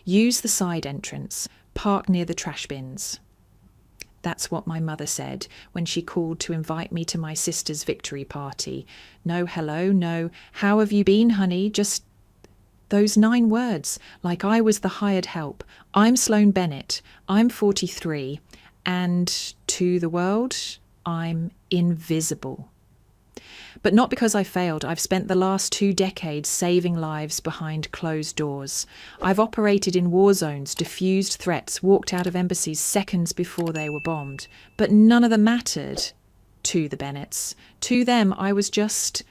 Use the side entrance. Park near the trash bins. That's what my mother said when she called to invite me to my sister's victory party. No hello, no how have you been, honey, just those 9 words, like I was the hired help. I'm Sloane Bennett, I'm 43, and to the world, I'm invisible. But not because I failed. I've spent the last 2 decades saving lives behind closed doors. I've operated in war zones, diffused threats, walked out of embassies seconds before they were bombed. But none of them mattered to the Bennetts. To them, I was just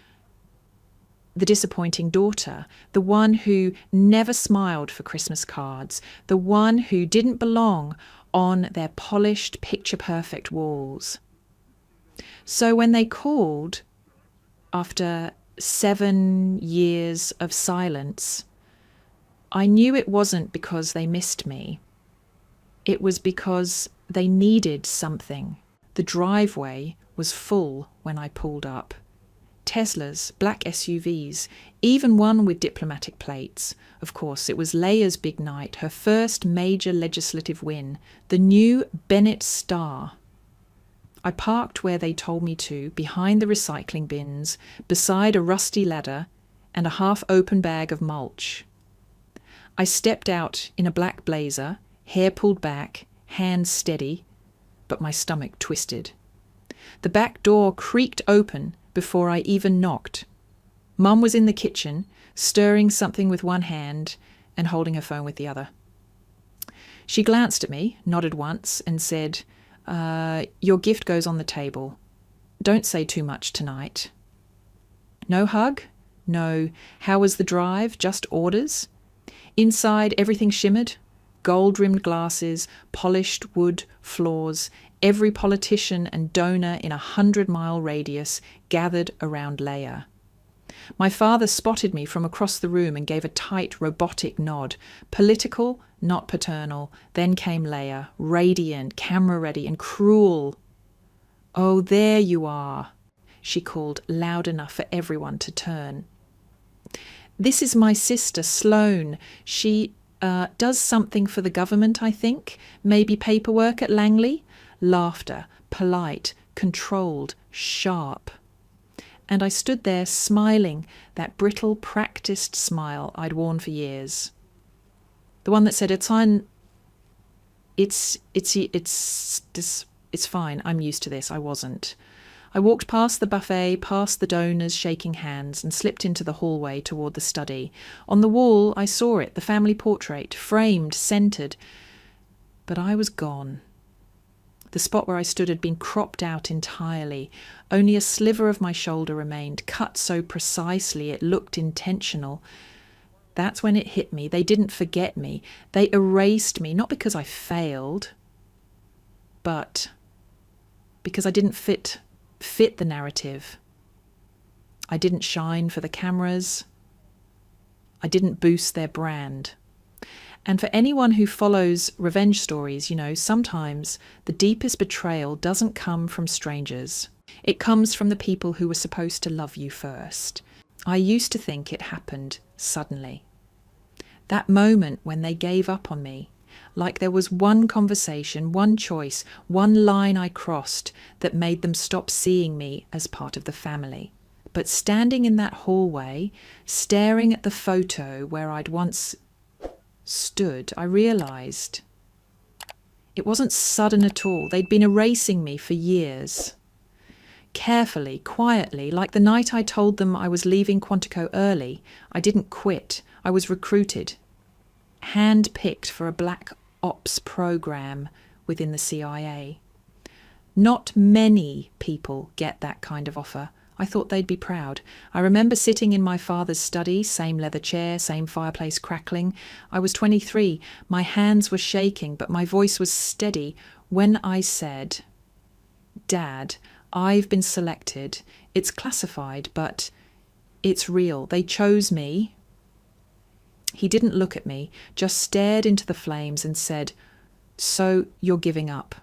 the disappointing daughter, the one who never smiled for Christmas cards, the one who didn't belong on their polished, picture-perfect walls. So when they called, after 7 years of silence, I knew it wasn't because they missed me. It was because they needed something. The driveway was full when I pulled up. Teslas, black SUVs, even one with diplomatic plates. Of course, it was Leia's big night, her first major legislative win, the new Bennett Star. I parked where they told me to, behind the recycling bins, beside a rusty ladder and a half-open bag of mulch. I stepped out in a black blazer, hair pulled back, hands steady, but my stomach twisted. The back door creaked open before I even knocked. Mum was in the kitchen, stirring something with one hand and holding her phone with the other. She glanced at me, nodded once, and said, your gift goes on the table. Don't say too much tonight. No hug? No, how was the drive? Just orders? Inside, everything shimmered. Gold-rimmed glasses, polished wood floors. Every politician and donor in a 100-mile radius gathered around Leia. My father spotted me from across the room and gave a tight, robotic nod. Political, not paternal. Then came Leia, radiant, camera-ready, and cruel. "Oh, there you are," she called loud enough for everyone to turn. "This is my sister, Sloane. She does something for the government, I think. Maybe paperwork at Langley." Laughter, polite, controlled, sharp. And I stood there smiling, that brittle, practiced smile I'd worn for years. The one that said, it's fine, I'm used to this. I wasn't. I walked past the buffet, past the donors shaking hands, and slipped into the hallway toward the study. On the wall, I saw it, the family portrait, framed, centered. But I was gone. The spot where I stood had been cropped out entirely. Only a sliver of my shoulder remained, cut so precisely it looked intentional. That's when it hit me. They didn't forget me. They erased me, not because I failed, but because I didn't fit the narrative. I didn't shine for the cameras. I didn't boost their brand. And for anyone who follows revenge stories, sometimes the deepest betrayal doesn't come from strangers. It comes from the people who were supposed to love you first. I used to think it happened suddenly. That moment when they gave up on me, like there was one conversation, one choice, one line I crossed that made them stop seeing me as part of the family. But standing in that hallway, staring at the photo where I'd once stood, I realised it wasn't sudden at all. They'd been erasing me for years. Carefully, quietly, like the night I told them I was leaving Quantico early. I didn't quit. I was recruited, hand-picked for a black ops program within the CIA. Not many people get that kind of offer. I thought they'd be proud. I remember sitting in my father's study, same leather chair, same fireplace crackling. I was 23. My hands were shaking, but my voice was steady when I said, "Dad, I've been selected. It's classified, but it's real. They chose me." He didn't look at me, just stared into the flames and said, "So you're giving up?"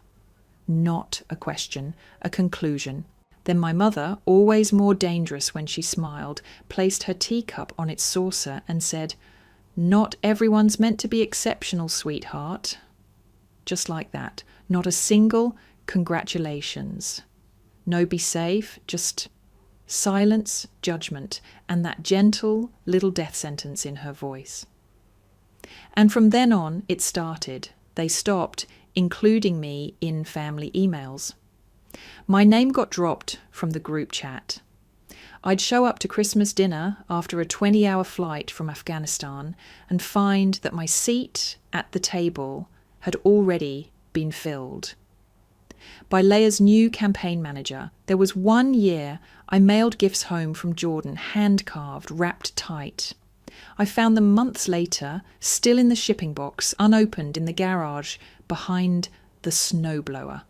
Not a question, a conclusion. Then my mother, always more dangerous when she smiled, placed her teacup on its saucer and said, Not everyone's meant to be exceptional, sweetheart. Just like that. Not a single congratulations. No be safe, just silence, judgment, and that gentle little death sentence in her voice. And from then on, it started. They stopped including me in family emails. My name got dropped from the group chat. I'd show up to Christmas dinner after a 20-hour flight from Afghanistan and find that my seat at the table had already been filled. By Leia's new campaign manager, there was 1 year I mailed gifts home from Jordan, hand-carved, wrapped tight. I found them months later, still in the shipping box, unopened in the garage behind the snowblower.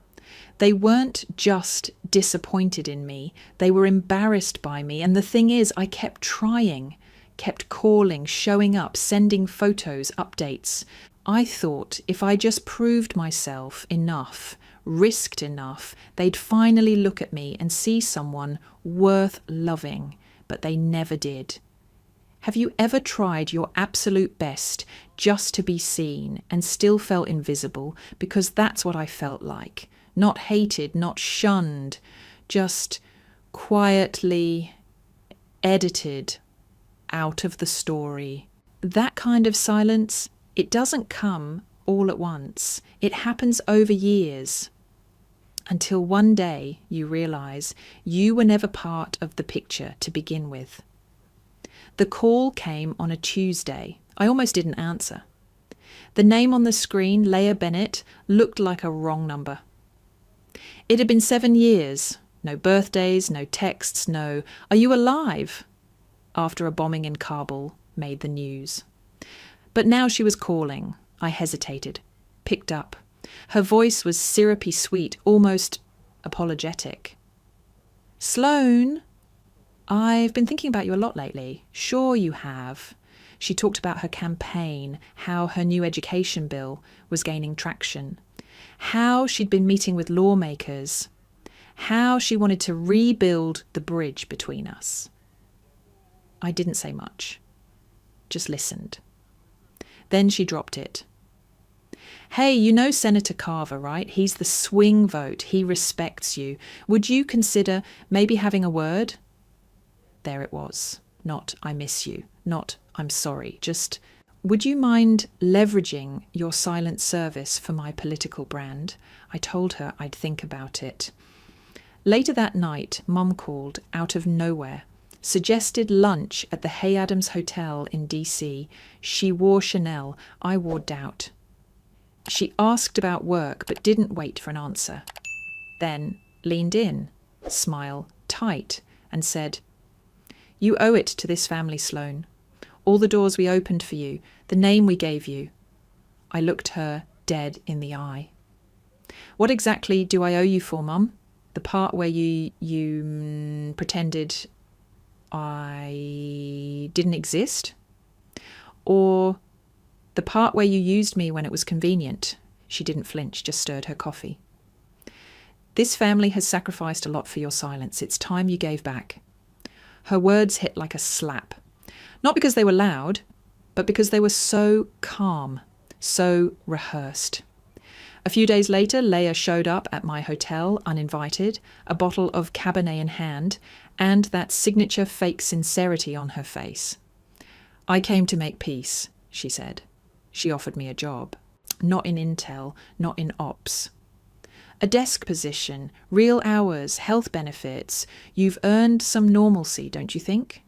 They weren't just disappointed in me, they were embarrassed by me. And the thing is, I kept trying, kept calling, showing up, sending photos, updates. I thought if I just proved myself enough, risked enough, they'd finally look at me and see someone worth loving, but they never did. Have you ever tried your absolute best just to be seen and still felt invisible? Because that's what I felt like. Not hated, not shunned, just quietly edited out of the story. That kind of silence, it doesn't come all at once. It happens over years until one day you realise you were never part of the picture to begin with. The call came on a Tuesday. I almost didn't answer. The name on the screen, Leia Bennett, looked like a wrong number. It had been 7 years. No birthdays, no texts, no, "Are you alive?" after a bombing in Kabul made the news. But now she was calling. I hesitated, picked up. Her voice was syrupy sweet, almost apologetic. "Sloane, I've been thinking about you a lot lately." "Sure you have." She talked about her campaign, how her new education bill was gaining traction, how she'd been meeting with lawmakers, how she wanted to rebuild the bridge between us. I didn't say much, just listened. Then she dropped it. "Hey, you know Senator Carver, right? He's the swing vote. He respects you. Would you consider maybe having a word?" There it was. Not "I miss you," not "I'm sorry," just "Would you mind leveraging your silent service for my political brand?" I told her I'd think about it. Later that night, Mum called out of nowhere, suggested lunch at the Hay Adams Hotel in DC. She wore Chanel. I wore doubt. She asked about work but didn't wait for an answer. Then leaned in, smile tight, and said, "You owe it to this family, Sloane. All the doors we opened for you, the name we gave you." I looked her dead in the eye. "What exactly do I owe you for, Mum? The part where you pretended I didn't exist? Or the part where you used me when it was convenient?" She didn't flinch, just stirred her coffee. "This family has sacrificed a lot for your silence. It's time you gave back." Her words hit like a slap. Not because they were loud, but because they were so calm, so rehearsed. A few days later, Leia showed up at my hotel, uninvited, a bottle of Cabernet in hand, and that signature fake sincerity on her face. "I came to make peace," she said. She offered me a job. Not in intel, not in ops. A desk position, real hours, health benefits. You've earned some normalcy, don't you think?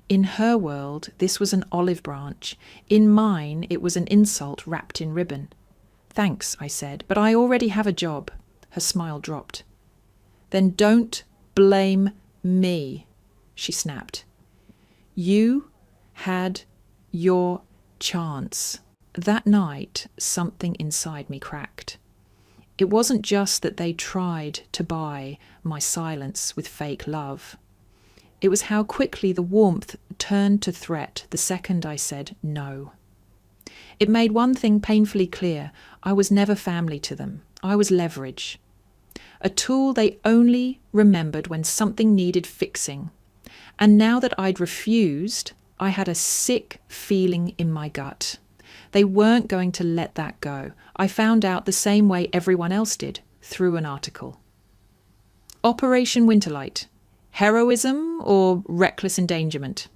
In her world, this was an olive branch. In mine, it was an insult wrapped in ribbon. "Thanks," I said, "but I already have a job." Her smile dropped. "Then don't blame me," she snapped. "You had your chance." That night, something inside me cracked. It wasn't just that they tried to buy my silence with fake love. It was how quickly the warmth turned to threat the second I said no. It made one thing painfully clear. I was never family to them. I was leverage. A tool they only remembered when something needed fixing. And now that I'd refused, I had a sick feeling in my gut. They weren't going to let that go. I found out the same way everyone else did, through an article. Operation Winterlight. Heroism or reckless endangerment?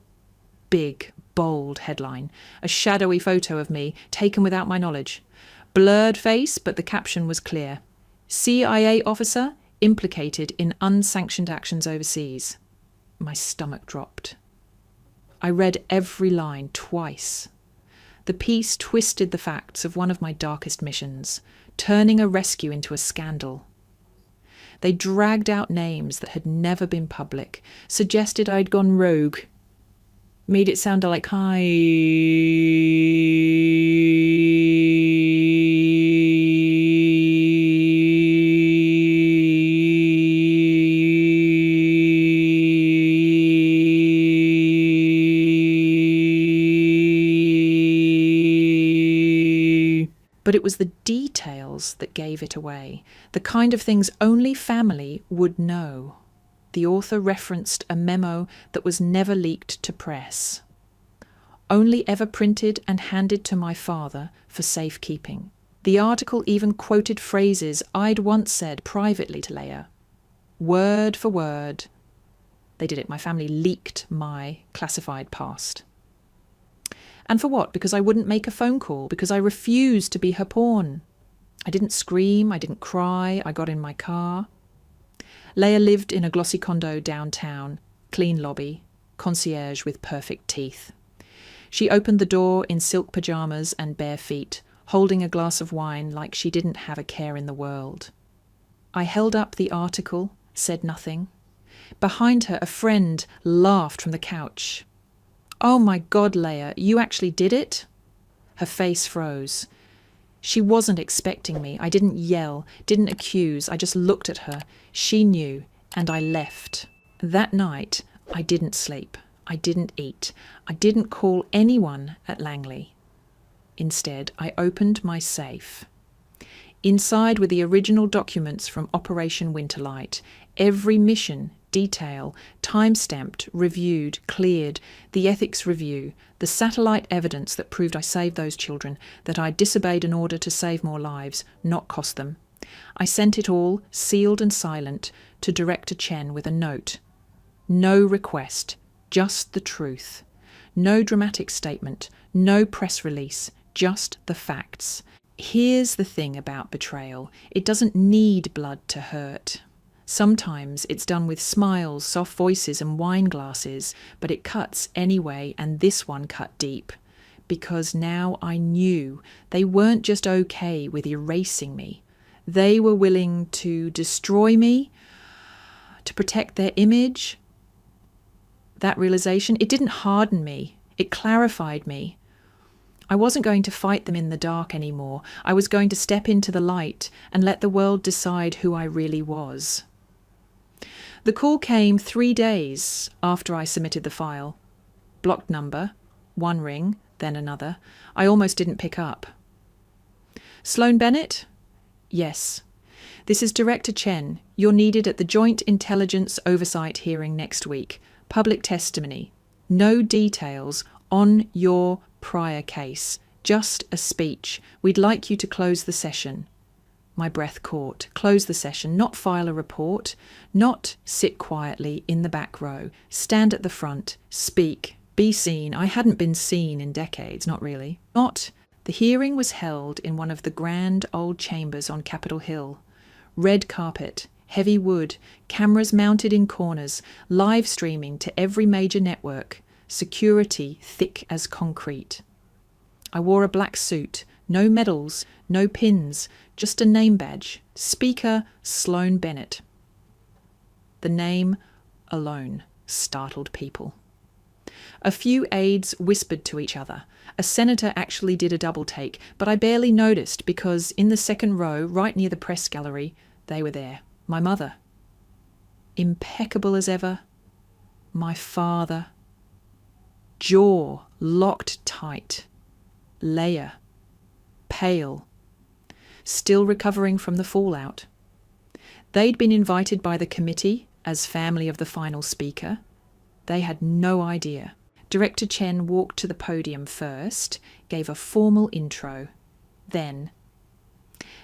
Big, bold headline. A shadowy photo of me, taken without my knowledge. Blurred face, but the caption was clear. CIA officer implicated in unsanctioned actions overseas. My stomach dropped. I read every line twice. The piece twisted the facts of one of my darkest missions, turning a rescue into a scandal. They dragged out names that had never been public, suggested I'd gone rogue, made it sound like But it was the details that gave it away, the kind of things only family would know. The author referenced a memo that was never leaked to press, only ever printed and handed to my father for safekeeping. The article even quoted phrases I'd once said privately to Leia, word for word. They did it. My family leaked my classified past. And for what? Because I wouldn't make a phone call, because I refused to be her pawn. I didn't scream, I didn't cry, I got in my car. Leia lived in a glossy condo downtown, clean lobby, concierge with perfect teeth. She opened the door in silk pyjamas and bare feet, holding a glass of wine like she didn't have a care in the world. I held up the article, said nothing. Behind her, a friend laughed from the couch. "Oh my God, Leia, you actually did it?" Her face froze. She wasn't expecting me. I didn't yell, didn't accuse. I just looked at her. She knew, and I left. That night, I didn't sleep. I didn't eat. I didn't call anyone at Langley. Instead, I opened my safe. Inside were the original documents from Operation Winterlight, every mission, detail, time-stamped, reviewed, cleared, the ethics review, the satellite evidence that proved I saved those children, that I disobeyed an order to save more lives, not cost them. I sent it all, sealed and silent, to Director Chen with a note. No request, just the truth. No dramatic statement, no press release, just the facts. Here's the thing about betrayal. It doesn't need blood to hurt. Sometimes it's done with smiles, soft voices and wine glasses, but it cuts anyway, and this one cut deep. Because now I knew they weren't just okay with erasing me. They were willing to destroy me, to protect their image. That realization, it didn't harden me, it clarified me. I wasn't going to fight them in the dark anymore. I was going to step into the light and let the world decide who I really was. The call came 3 days after I submitted the file. Blocked number, one ring, then another. I almost didn't pick up. Sloan Bennett? Yes. This is Director Chen. You're needed at the Joint Intelligence Oversight hearing next week. Public testimony. No details on your prior case. Just a speech. We'd like you to close the session. My breath caught. Close the session, not file a report, not sit quietly in the back row, stand at the front, speak, be seen. I hadn't been seen in decades, not really. Not. The hearing was held in one of the grand old chambers on Capitol Hill. Red carpet, heavy wood, cameras mounted in corners, live streaming to every major network, security thick as concrete. I wore a black suit, no medals, no pins, just a name badge. Speaker Sloan Bennett. The name alone startled people. A few aides whispered to each other. A senator actually did a double take, but I barely noticed because in the second row, right near the press gallery, they were there. My mother. Impeccable as ever. My father. Jaw locked tight. Leia. Pale. Still recovering from the fallout. They'd been invited by the committee as family of the final speaker. They had no idea. Director Chen walked to the podium first, gave a formal intro. Then,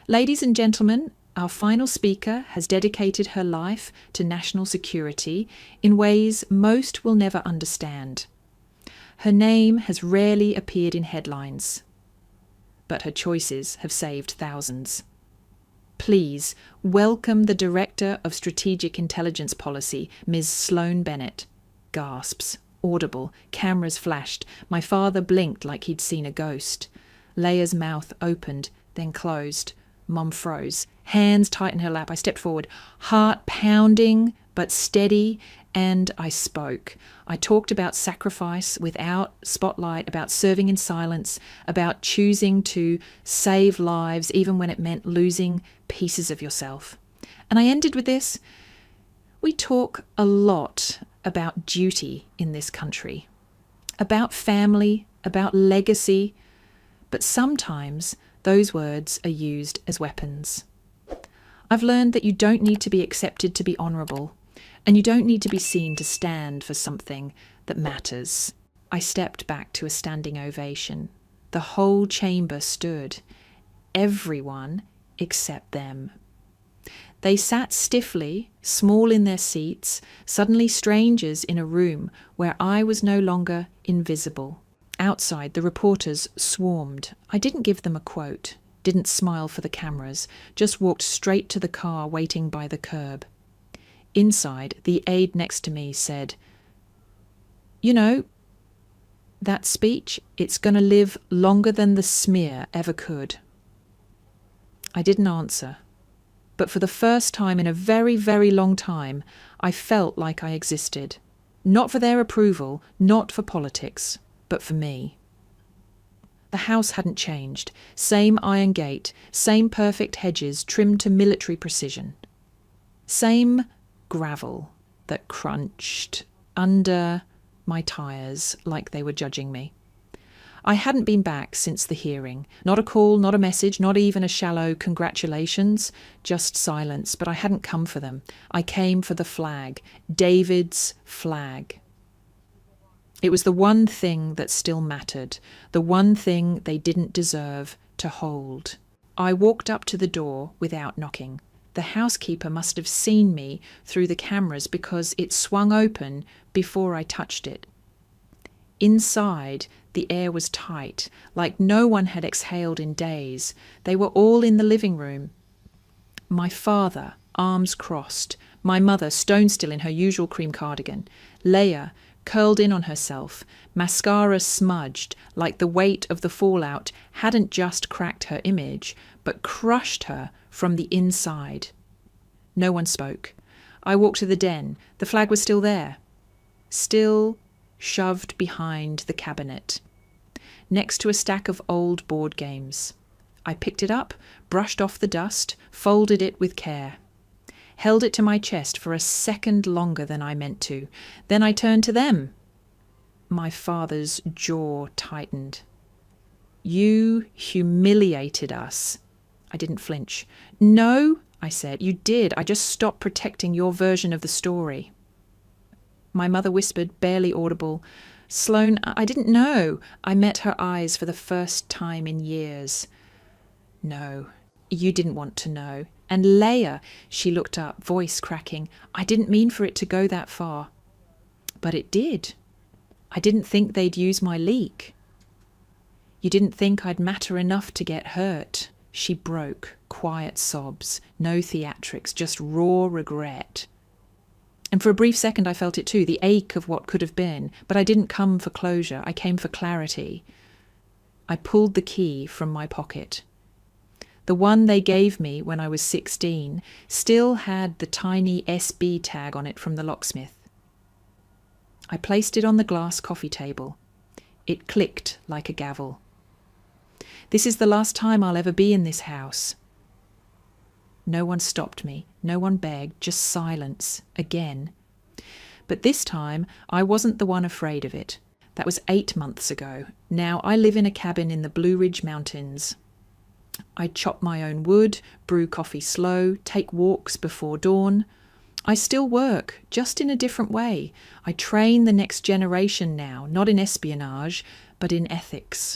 "Ladies and gentlemen, our final speaker has dedicated her life to national security in ways most will never understand. Her name has rarely appeared in headlines, but her choices have saved thousands. Please welcome the Director of Strategic Intelligence Policy, Ms. Sloan Bennett." Gasps, audible, cameras flashed. My father blinked like he'd seen a ghost. Leia's mouth opened, then closed. Mum froze. Hands tight in her lap. I stepped forward, heart pounding but steady, and I spoke. I talked about sacrifice without spotlight, about serving in silence, about choosing to save lives even when it meant losing pieces of yourself. And I ended with this: we talk a lot about duty in this country, about family, about legacy, but sometimes those words are used as weapons. I've learned that you don't need to be accepted to be honourable, and you don't need to be seen to stand for something that matters. I stepped back to a standing ovation. The whole chamber stood. Everyone except them. They sat stiffly, small in their seats, suddenly strangers in a room where I was no longer invisible. Outside, the reporters swarmed. I didn't give them a quote, didn't smile for the cameras, just walked straight to the car waiting by the curb. Inside, the aide next to me said, "You know, that speech, it's going to live longer than the smear ever could." I didn't answer, but for the first time in a very, very long time, I felt like I existed. Not for their approval, not for politics, but for me. The house hadn't changed. Same iron gate, same perfect hedges trimmed to military precision. Same gravel that crunched under my tyres like they were judging me. I hadn't been back since the hearing. Not a call, not a message, not even a shallow congratulations, just silence. But I hadn't come for them. I came for the flag, David's flag. It was the one thing that still mattered, the one thing they didn't deserve to hold. I walked up to the door without knocking. The housekeeper must have seen me through the cameras because it swung open before I touched it. Inside, the air was tight, like no one had exhaled in days. They were all in the living room. My father, arms crossed. My mother, stone still in her usual cream cardigan. Leia, curled in on herself, mascara smudged, like the weight of the fallout hadn't just cracked her image, but crushed her from the inside. No one spoke. I walked to the den. The flag was still there. Still shoved behind the cabinet, next to a stack of old board games. I picked it up, brushed off the dust, folded it with care. Held it to my chest for a second longer than I meant to. Then I turned to them. My father's jaw tightened. "You humiliated us." I didn't flinch. "No," I said, "you did. I just stopped protecting your version of the story." My mother whispered, barely audible, "Sloan, I didn't know." I met her eyes for the first time in years. "No, you didn't want to know. And Leia," she looked up, voice cracking, "I didn't mean for it to go that far." But it did. I didn't think they'd use my leak. "You didn't think I'd matter enough to get hurt." She broke, quiet sobs, no theatrics, just raw regret. And for a brief second I felt it too, the ache of what could have been, but I didn't come for closure, I came for clarity. I pulled the key from my pocket. The one they gave me when I was 16 still had the tiny SB tag on it from the locksmith. I placed it on the glass coffee table. It clicked like a gavel. "This is the last time I'll ever be in this house." No one stopped me, no one begged, just silence, again. But this time I wasn't the one afraid of it. That was 8 months ago. Now I live in a cabin in the Blue Ridge Mountains. I chop my own wood, brew coffee slow, take walks before dawn. I still work, just in a different way. I train the next generation now, not in espionage, but in ethics.